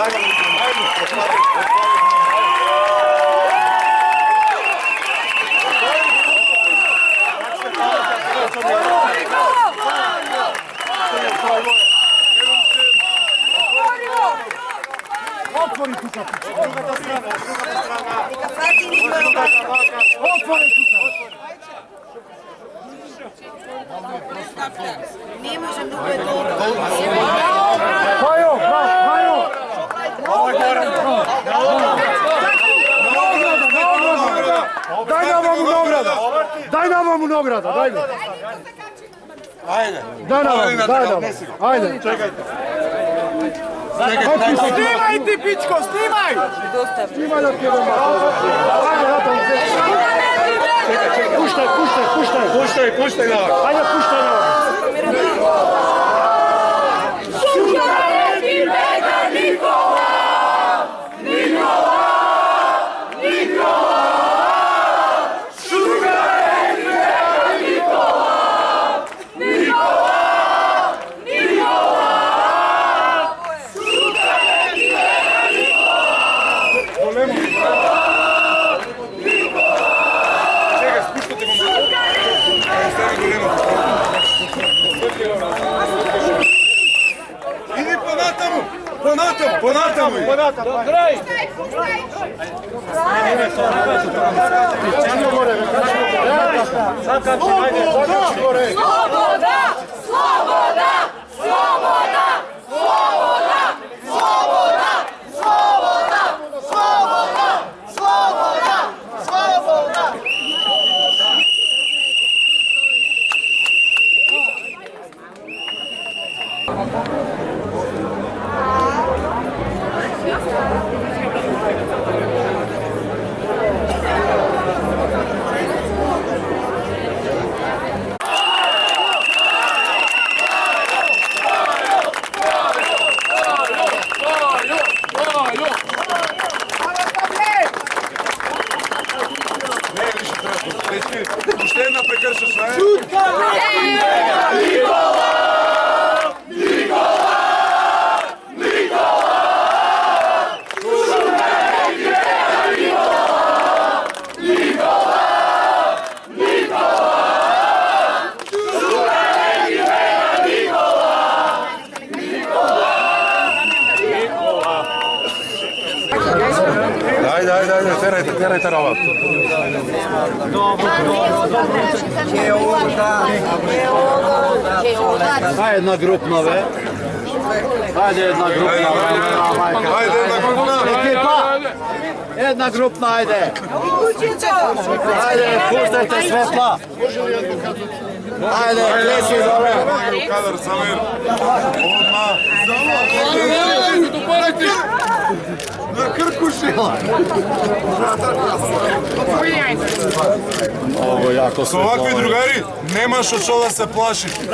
Otvori tu kapić. Drugata strana. Otvori tu kapić. Ne možem dugo je to. Majo, Majo! Daj nam vam nagrada, daj mi. Ajde. Daj nam. Ajde. Čekajte. Snimaj ti, pičko, snimaj! Snimaj da ti je doma. Ajde, Natan, puštaj. Puštaj ga. Ajde, puštaj ga. Sugareti Mega Nikola! Sugareti Mega Nikola! Čekaj, spuštajte ga malo. Idi po natamu. Ще една прекърша свая. Ajde, terajte roba. Ajde jedna grupna, ve. Ajde jedna grupna. Ekipa! Jedna grupna, ajde. Ajde, puštajte svetla. Ajde, kreći dole. Kadar, Samir. Odmah. Na krkuši. Ovo jako sve. Ovakvi drugari, nemaš od što da se plašiti.